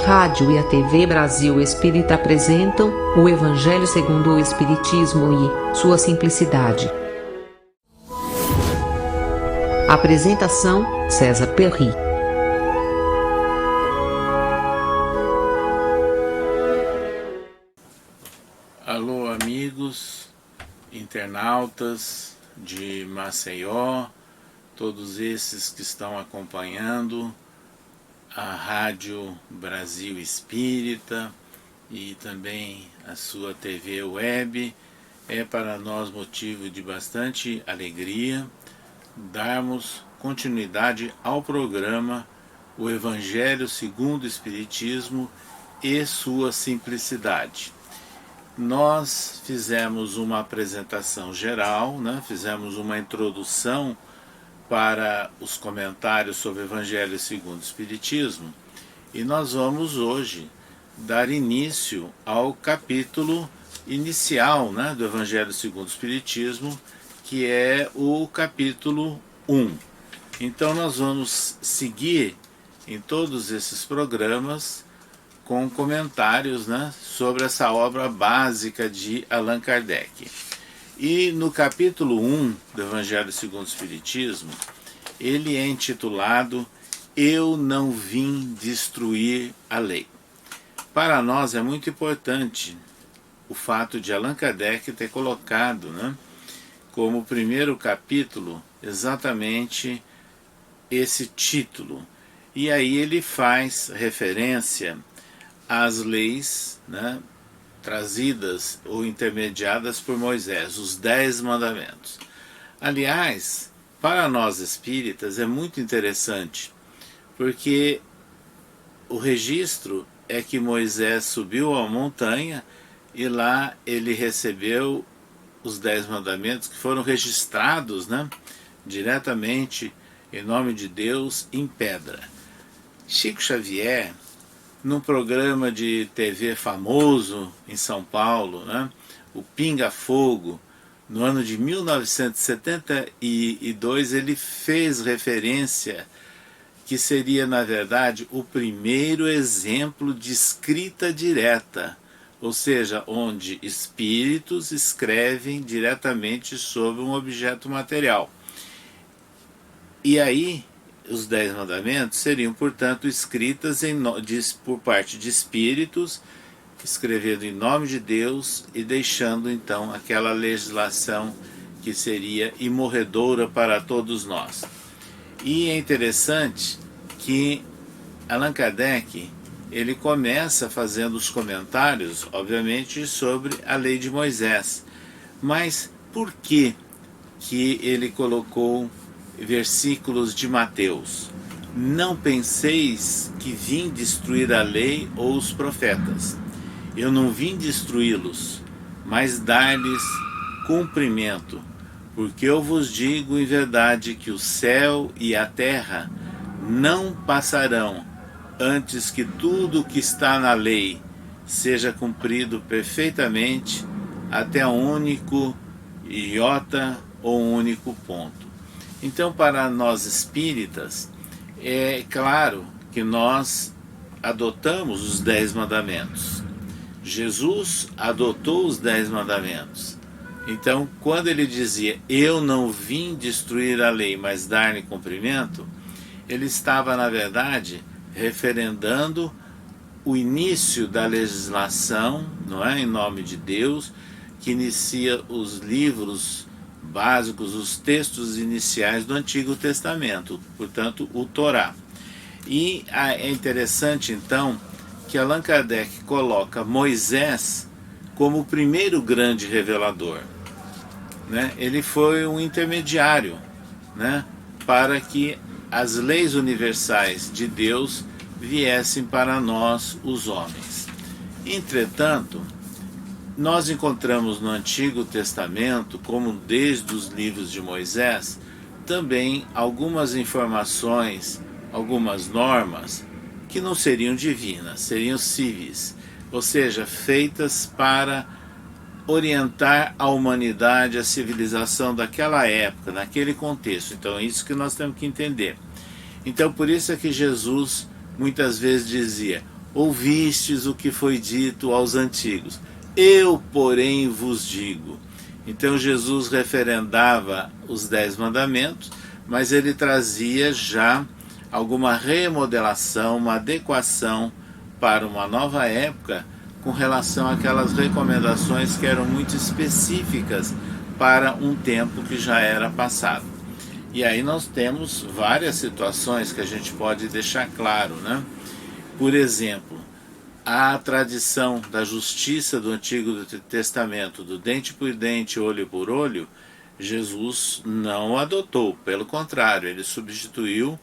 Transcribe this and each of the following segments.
rádio e a TV Brasil Espírita apresentam o Evangelho segundo o Espiritismo e sua simplicidade. Apresentação: César Perry. Alô, amigos, internautas de Maceió, todos esses que estão acompanhando a Rádio Brasil Espírita e também a sua TV web. É para nós motivo de bastante alegria darmos continuidade ao programa O Evangelho segundo o Espiritismo e sua simplicidade. Nós fizemos uma apresentação geral, fizemos uma introdução para os comentários sobre o Evangelho segundo o Espiritismo, e nós vamos hoje dar início ao capítulo inicial do Evangelho segundo o Espiritismo, que é o capítulo 1. Então nós vamos seguir em todos esses programas com comentários sobre essa obra básica de Allan Kardec. E no capítulo 1 do Evangelho segundo o Espiritismo, ele é intitulado Eu não vim destruir a lei. Para nós é muito importante o fato de Allan Kardec ter colocado como primeiro capítulo exatamente esse título. E aí ele faz referência às leis trazidas ou intermediadas por Moisés, os 10 mandamentos. Aliás, para nós espíritas é muito interessante, porque o registro é que Moisés subiu à montanha e lá ele recebeu os 10 mandamentos que foram registrados diretamente em nome de Deus em pedra. Chico Xavier, num programa de TV famoso em São Paulo, o Pinga Fogo, no ano de 1972, ele fez referência que seria, na verdade, o primeiro exemplo de escrita direta, ou seja, onde espíritos escrevem diretamente sobre um objeto material. E aí, os 10 mandamentos seriam, portanto, escritas por parte de espíritos, escrevendo em nome de Deus e deixando, então, aquela legislação que seria imorredoura para todos nós. E é interessante que Allan Kardec, ele começa fazendo os comentários, obviamente, sobre a lei de Moisés. Mas por que ele colocou versículos de Mateus? Não penseis que vim destruir a lei ou os profetas. Eu não vim destruí-los, mas dar-lhes cumprimento. Porque eu vos digo em verdade que o céu e a terra não passarão antes que tudo o que está na lei seja cumprido perfeitamente até um único iota ou um único ponto. Então, para nós espíritas, é claro que nós adotamos os 10 mandamentos. Jesus adotou os 10 mandamentos. Então, quando ele dizia, eu não vim destruir a lei, mas dar-lhe cumprimento, ele estava, na verdade, referendando o início da legislação, em nome de Deus, que inicia os livros básicos, os textos iniciais do Antigo Testamento, portanto, o Torá. E é interessante, então, que Allan Kardec coloca Moisés como o primeiro grande revelador. Ele foi um intermediário para que as leis universais de Deus viessem para nós, os homens. Entretanto, nós encontramos no Antigo Testamento, como desde os livros de Moisés, também algumas informações, algumas normas que não seriam divinas, seriam civis, ou seja, feitas para orientar a humanidade, a civilização daquela época, naquele contexto. Então é isso que nós temos que entender. Então por isso é que Jesus muitas vezes dizia, ouvistes o que foi dito aos antigos. Eu, porém, vos digo. Então Jesus referendava os 10 mandamentos, mas ele trazia já alguma remodelação, uma adequação para uma nova época com relação àquelas recomendações que eram muito específicas para um tempo que já era passado. E aí nós temos várias situações que a gente pode deixar claro, né? Por exemplo, a tradição da justiça do Antigo Testamento, do dente por dente, olho por olho, Jesus não adotou, pelo contrário, ele substituiu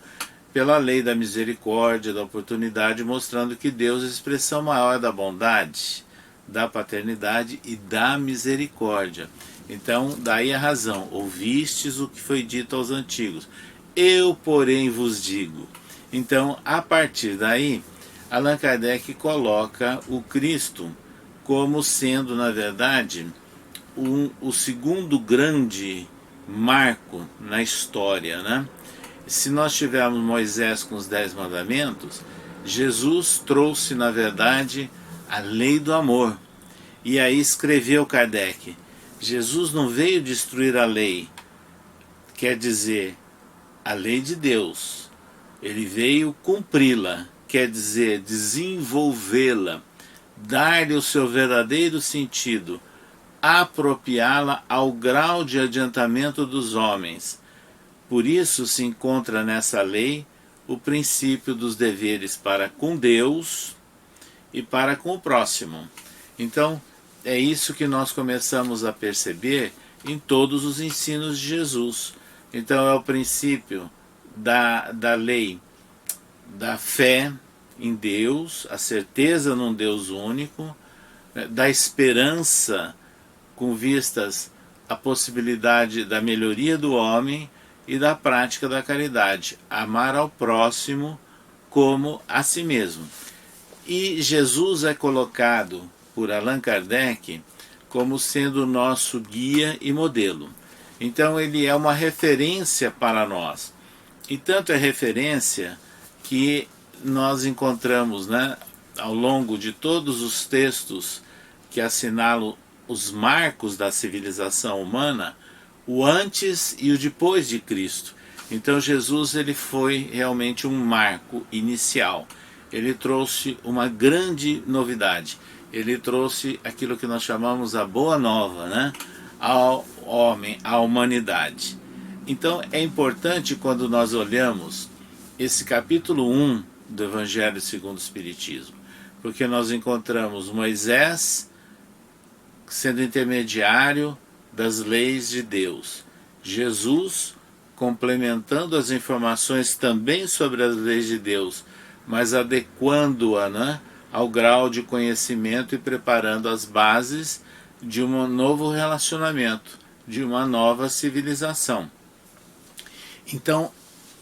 pela lei da misericórdia, da oportunidade, mostrando que Deus é a expressão maior da bondade, da paternidade e da misericórdia. Então, daí a razão, ouvistes o que foi dito aos antigos, eu, porém, vos digo. Então, a partir daí, Allan Kardec coloca o Cristo como sendo, na verdade, o segundo grande marco na história, né? Se nós tivermos Moisés com os 10 mandamentos, Jesus trouxe, na verdade, a lei do amor. E aí escreveu Kardec, Jesus não veio destruir a lei, quer dizer, a lei de Deus. Ele veio cumpri-la, quer dizer, desenvolvê-la, dar-lhe o seu verdadeiro sentido, apropriá-la ao grau de adiantamento dos homens. Por isso se encontra nessa lei o princípio dos deveres para com Deus e para com o próximo. Então, é isso que nós começamos a perceber em todos os ensinos de Jesus. Então, é o princípio da lei, da fé em Deus, a certeza num Deus único, da esperança com vistas à possibilidade da melhoria do homem e da prática da caridade, amar ao próximo como a si mesmo. E Jesus é colocado por Allan Kardec como sendo o nosso guia e modelo. Então ele é uma referência para nós. E tanto é referência que nós encontramos, né, ao longo de todos os textos que assinalam os marcos da civilização humana, o antes e o depois de Cristo. Então Jesus ele foi realmente um marco inicial. Ele trouxe uma grande novidade. Ele trouxe aquilo que nós chamamos a boa nova, né, ao homem, à humanidade. Então é importante quando nós olhamos esse capítulo 1 do Evangelho segundo o Espiritismo, porque nós encontramos Moisés sendo intermediário das leis de Deus, Jesus complementando as informações também sobre as leis de Deus, mas adequando-a, né, ao grau de conhecimento e preparando as bases de um novo relacionamento, de uma nova civilização. Então,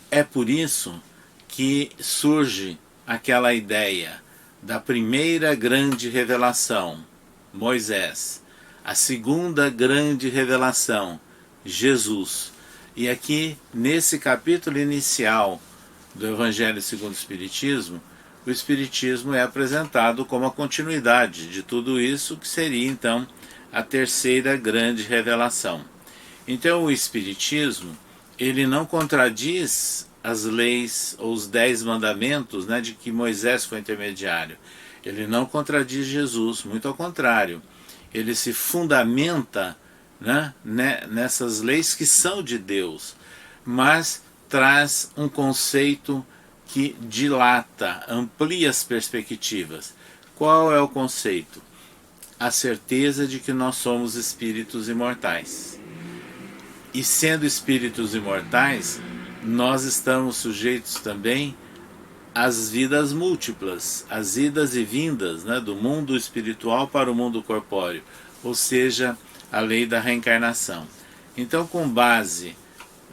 é por isso que surge aquela ideia da primeira grande revelação, Moisés, a segunda grande revelação, Jesus. E aqui, nesse capítulo inicial do Evangelho segundo o Espiritismo, o Espiritismo é apresentado como a continuidade de tudo isso, que seria então a terceira grande revelação. Então o Espiritismo, ele não contradiz as leis ou os 10 mandamentos, né, de que Moisés foi intermediário. Ele não contradiz Jesus, muito ao contrário. Ele se fundamenta, né, nessas leis que são de Deus, mas traz um conceito que dilata, amplia as perspectivas. Qual é o conceito? A certeza de que nós somos espíritos imortais. E sendo espíritos imortais, nós estamos sujeitos também às vidas múltiplas, às idas e vindas, né, do mundo espiritual para o mundo corpóreo, ou seja, a lei da reencarnação. Então, com base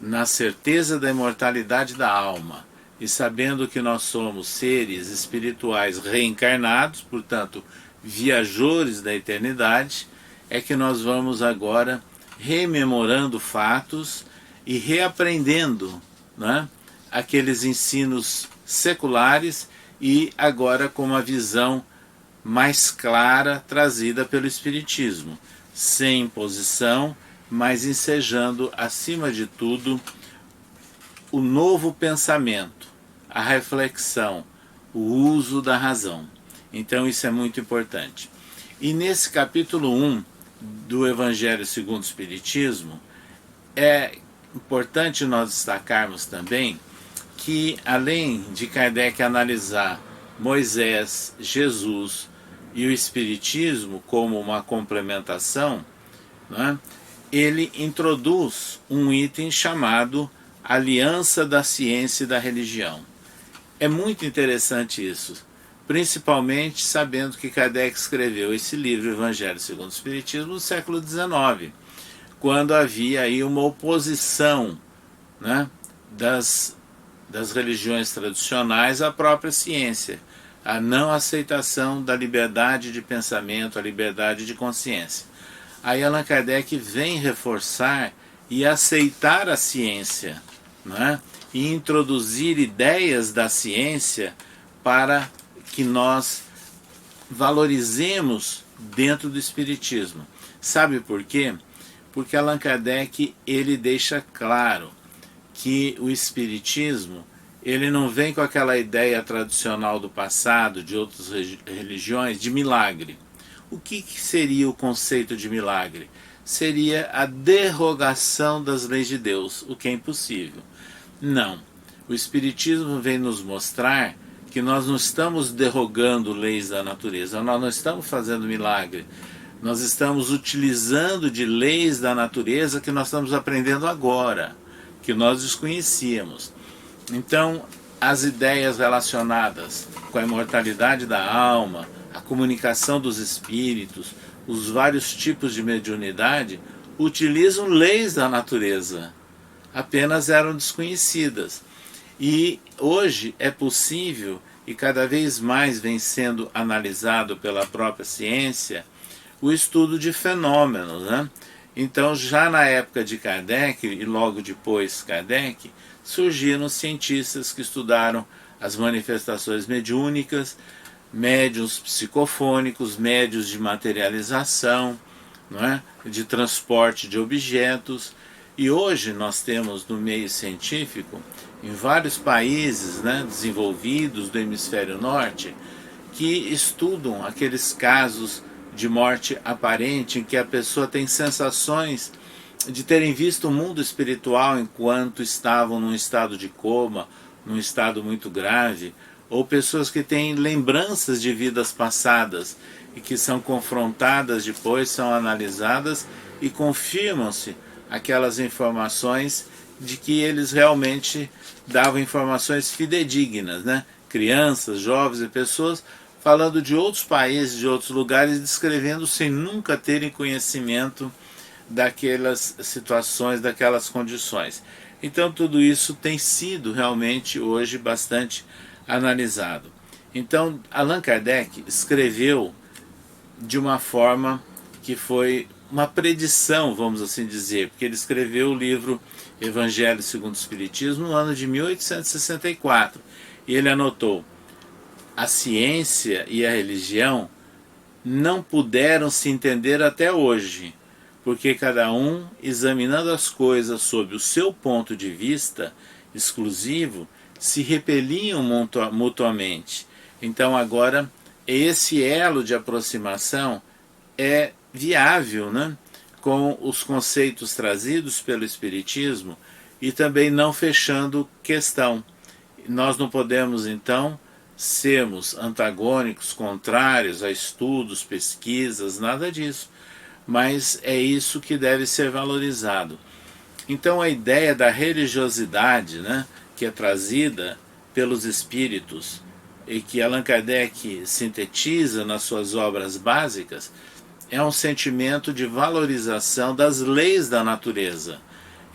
na certeza da imortalidade da alma e sabendo que nós somos seres espirituais reencarnados, portanto, viajores da eternidade, é que nós vamos agora rememorando fatos e reaprendendo, né, aqueles ensinos seculares e agora com uma visão mais clara trazida pelo Espiritismo, sem imposição, mas ensejando, acima de tudo, o novo pensamento, a reflexão, o uso da razão. Então isso é muito importante. E nesse capítulo 1 do Evangelho segundo o Espiritismo, é importante nós destacarmos também que, além de Kardec analisar Moisés, Jesus e o Espiritismo como uma complementação, né, ele introduz um item chamado Aliança da Ciência e da Religião. É muito interessante isso, principalmente sabendo que Kardec escreveu esse livro, Evangelho segundo o Espiritismo, no século XIX, quando havia aí uma oposição, né, das religiões tradicionais à própria ciência, a não aceitação da liberdade de pensamento, a liberdade de consciência. Aí Allan Kardec vem reforçar e aceitar a ciência, né, e introduzir ideias da ciência para que nós valorizemos dentro do Espiritismo. Sabe por quê? Porque Allan Kardec ele deixa claro que o Espiritismo ele não vem com aquela ideia tradicional do passado, de outras religiões, de milagre. O que seria o conceito de milagre? Seria a derrogação das leis de Deus, o que é impossível. Não. O Espiritismo vem nos mostrar que nós não estamos derrogando leis da natureza, nós não estamos fazendo milagre. Nós estamos utilizando de leis da natureza que nós estamos aprendendo agora, que nós desconhecíamos. Então, as ideias relacionadas com a imortalidade da alma, a comunicação dos espíritos, os vários tipos de mediunidade, utilizam leis da natureza, apenas eram desconhecidas. E hoje é possível, e cada vez mais vem sendo analisado pela própria ciência, o estudo de fenômenos, né? Então, já na época de Kardec, e logo depois Kardec, surgiram cientistas que estudaram as manifestações mediúnicas, médiuns psicofônicos, médiuns de materialização, não é? De transporte de objetos. E hoje nós temos no meio científico, em vários países, né, desenvolvidos do hemisfério norte, que estudam aqueles casos de morte aparente em que a pessoa tem sensações de terem visto o mundo espiritual enquanto estavam num estado de coma, num estado muito grave, ou pessoas que têm lembranças de vidas passadas e que são confrontadas depois, são analisadas e confirmam-se aquelas informações de que eles realmente davam informações fidedignas, né? Crianças, jovens e pessoas falando de outros países, de outros lugares, descrevendo sem nunca terem conhecimento daquelas situações, daquelas condições. Então tudo isso tem sido realmente hoje bastante analisado. Então Allan Kardec escreveu de uma forma que foi uma predição, vamos assim dizer, porque ele escreveu o livro Evangelho segundo o Espiritismo no ano de 1864, e ele anotou: a ciência e a religião não puderam se entender até hoje, porque cada um, examinando as coisas sob o seu ponto de vista exclusivo, se repeliam mutuamente. Então agora esse elo de aproximação é viável, né, com os conceitos trazidos pelo Espiritismo e também não fechando questão. Nós não podemos então sermos antagônicos, contrários a estudos, pesquisas, nada disso. Mas é isso que deve ser valorizado. Então a ideia da religiosidade, né, que é trazida pelos espíritos e que Allan Kardec sintetiza nas suas obras básicas, é um sentimento de valorização das leis da natureza.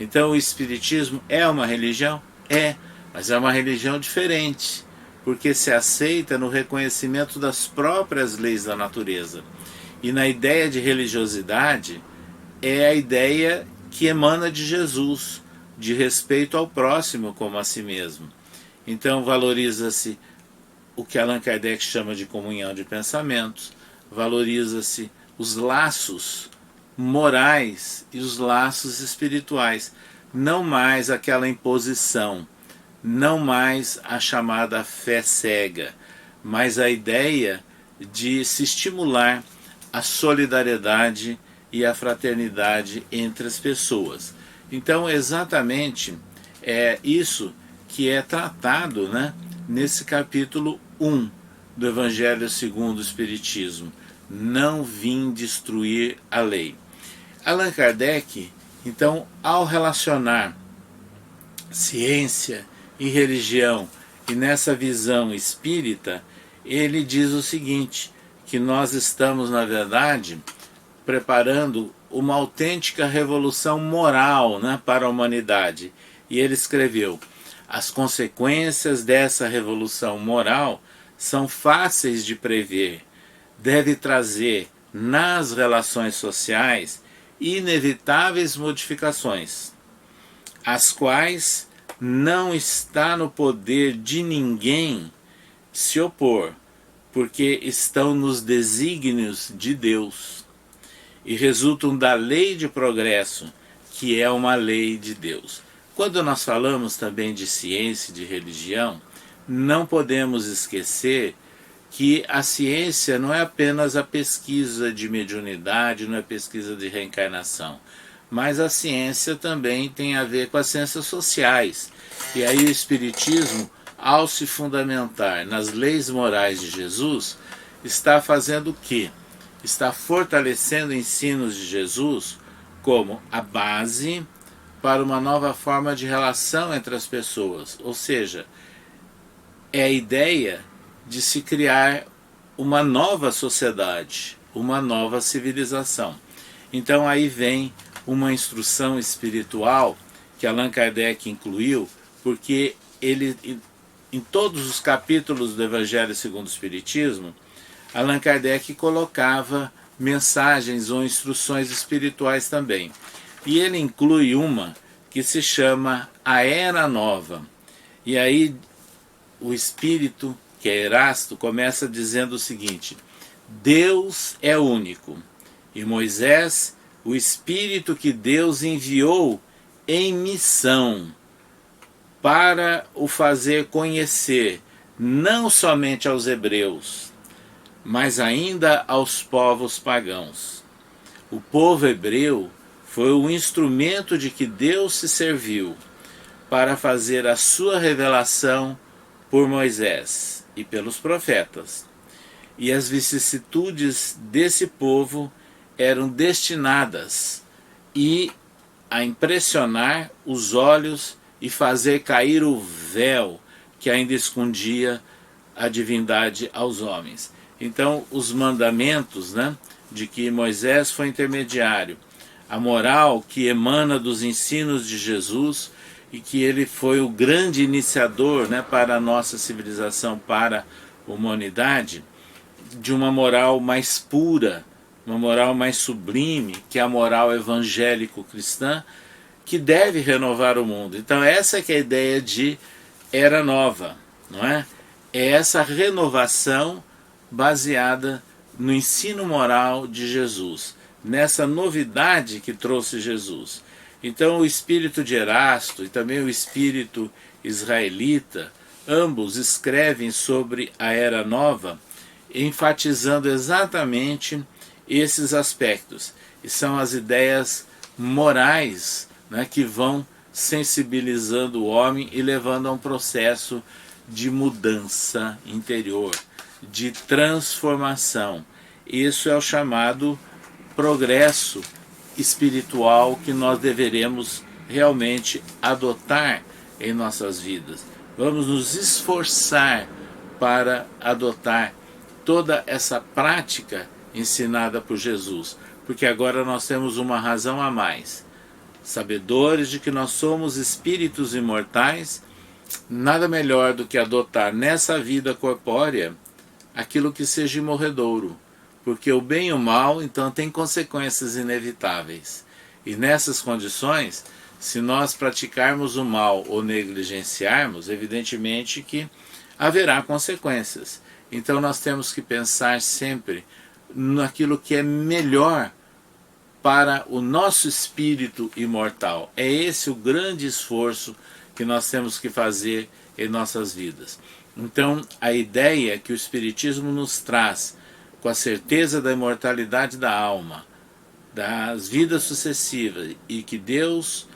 Então o Espiritismo é uma religião? É, mas é uma religião diferente, porque se aceita no reconhecimento das próprias leis da natureza. E na ideia de religiosidade é a ideia que emana de Jesus, de respeito ao próximo como a si mesmo. Então valoriza-se o que Allan Kardec chama de comunhão de pensamentos, valoriza-se os laços morais e os laços espirituais, não mais aquela imposição, não mais a chamada fé cega, mas a ideia de se estimular a solidariedade e a fraternidade entre as pessoas. Então, exatamente é isso que é tratado, né, nesse capítulo 1 do Evangelho segundo o Espiritismo. Não vim destruir a lei. Allan Kardec, então, ao relacionar ciência e religião, e nessa visão espírita, ele diz o seguinte, que nós estamos, na verdade, preparando uma autêntica revolução moral, né, para a humanidade. E ele escreveu: as consequências dessa revolução moral são fáceis de prever. Deve trazer nas relações sociais inevitáveis modificações, as quais não está no poder de ninguém se opor, porque estão nos desígnios de Deus e resultam da lei de progresso, que é uma lei de Deus. Quando nós falamos também de ciência e de religião, não podemos esquecer que a ciência não é apenas a pesquisa de mediunidade, não é pesquisa de reencarnação, mas a ciência também tem a ver com as ciências sociais. E aí o Espiritismo, ao se fundamentar nas leis morais de Jesus, está fazendo o quê? Está fortalecendo ensinos de Jesus como a base para uma nova forma de relação entre as pessoas. Ou seja, é a ideia de se criar uma nova sociedade, uma nova civilização. Então aí vem uma instrução espiritual que Allan Kardec incluiu, porque ele, em todos os capítulos do Evangelho segundo o Espiritismo, Allan Kardec colocava mensagens ou instruções espirituais também. E ele inclui uma que se chama a Era Nova. E aí o espírito, que é Erasto, começa dizendo o seguinte: Deus é único, e Moisés, o espírito que Deus enviou em missão para o fazer conhecer não somente aos hebreus, mas ainda aos povos pagãos. O povo hebreu foi o instrumento de que Deus se serviu para fazer a sua revelação por Moisés e pelos profetas. E as vicissitudes desse povo eram destinadas a impressionar os olhos e fazer cair o véu que ainda escondia a divindade aos homens. Então, os mandamentos, né, de que Moisés foi intermediário, a moral que emana dos ensinos de Jesus e que ele foi o grande iniciador, né, para a nossa civilização, para a humanidade, de uma moral mais pura, uma moral mais sublime, que é a moral evangélico-cristã, que deve renovar o mundo. Então essa que é a ideia de Era Nova, não é? É essa renovação baseada no ensino moral de Jesus, nessa novidade que trouxe Jesus. Então o espírito de Erasto e também o espírito israelita, ambos escrevem sobre a Era Nova, enfatizando exatamente esses aspectos, e são as ideias morais, né, que vão sensibilizando o homem e levando a um processo de mudança interior, de transformação. Isso é o chamado progresso espiritual que nós deveremos realmente adotar em nossas vidas. Vamos nos esforçar para adotar toda essa prática ensinada por Jesus, porque agora nós temos uma razão a mais. Sabedores de que nós somos espíritos imortais, nada melhor do que adotar nessa vida corpórea aquilo que seja imorredouro, porque o bem e o mal, então, tem consequências inevitáveis. E nessas condições, se nós praticarmos o mal ou negligenciarmos, evidentemente que haverá consequências. Então nós temos que pensar sempre naquilo que é melhor para o nosso espírito imortal. É esse o grande esforço que nós temos que fazer em nossas vidas. Então, a ideia que o Espiritismo nos traz, com a certeza da imortalidade da alma, das vidas sucessivas, e que Deus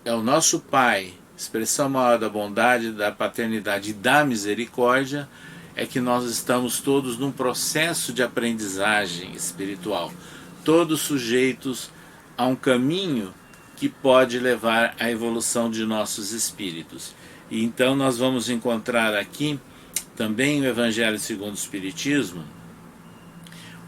é o nosso Pai, expressão maior da bondade, da paternidade e da misericórdia, é que nós estamos todos num processo de aprendizagem espiritual, todos sujeitos a um caminho que pode levar à evolução de nossos espíritos. E então nós vamos encontrar aqui também no Evangelho segundo o Espiritismo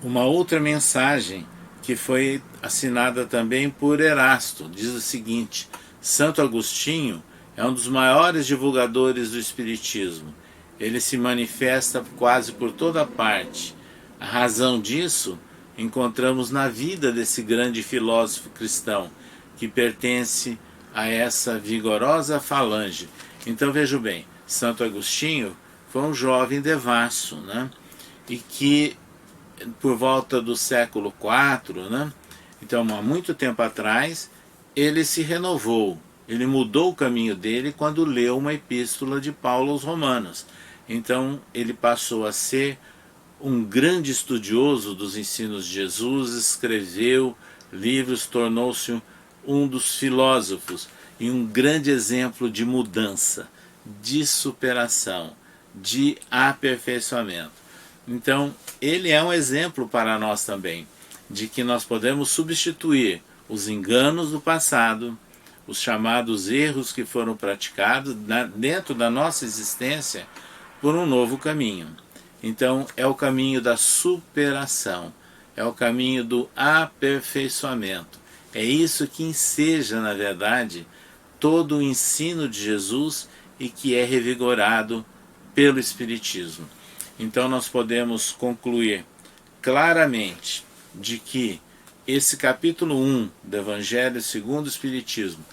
uma outra mensagem que foi assinada também por Erasto. Diz o seguinte: Santo Agostinho é um dos maiores divulgadores do Espiritismo. Ele se manifesta quase por toda parte. A razão disso encontramos na vida desse grande filósofo cristão, que pertence a essa vigorosa falange. Então veja bem, Santo Agostinho foi um jovem devasso, né? E que por volta do século IV, né? Então há muito tempo atrás, ele se renovou, ele mudou o caminho dele quando leu uma epístola de Paulo aos Romanos. Então ele passou a ser um grande estudioso dos ensinos de Jesus, escreveu livros, tornou-se um dos filósofos e um grande exemplo de mudança, de superação, de aperfeiçoamento. Então, ele é um exemplo para nós também, de que nós podemos substituir os enganos do passado, os chamados erros que foram praticados dentro da nossa existência, por um novo caminho. Então, é o caminho da superação, é o caminho do aperfeiçoamento. É isso que enseja, na verdade, todo o ensino de Jesus e que é revigorado pelo Espiritismo. Então nós podemos concluir claramente de que esse capítulo 1 do Evangelho segundo o Espiritismo,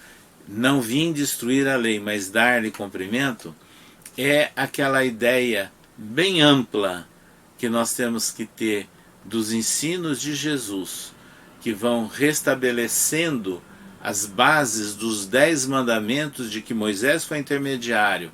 não vim destruir a lei, mas dar-lhe cumprimento, é aquela ideia bem ampla que nós temos que ter dos ensinos de Jesus, que vão restabelecendo as bases dos 10 mandamentos de que Moisés foi intermediário,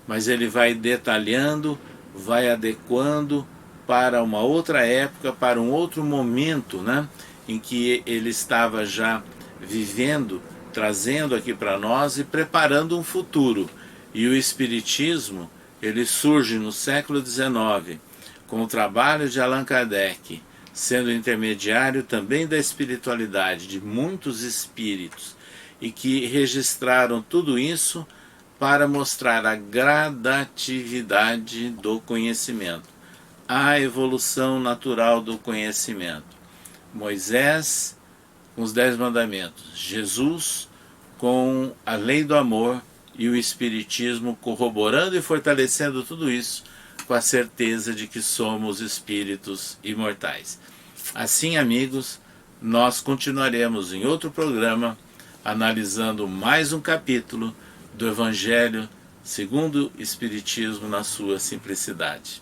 mas ele vai detalhando, vai adequando para uma outra época, para um outro momento, né, em que ele estava já vivendo, trazendo aqui para nós e preparando um futuro. E o Espiritismo, ele surge no século XIX, com o trabalho de Allan Kardec, sendo intermediário também da espiritualidade de muitos espíritos, e que registraram tudo isso para mostrar a gradatividade do conhecimento, a evolução natural do conhecimento. Moisés com os 10 mandamentos, Jesus com a lei do amor e o Espiritismo corroborando e fortalecendo tudo isso com a certeza de que somos espíritos imortais. Assim, amigos, nós continuaremos em outro programa analisando mais um capítulo do Evangelho segundo o Espiritismo na sua simplicidade.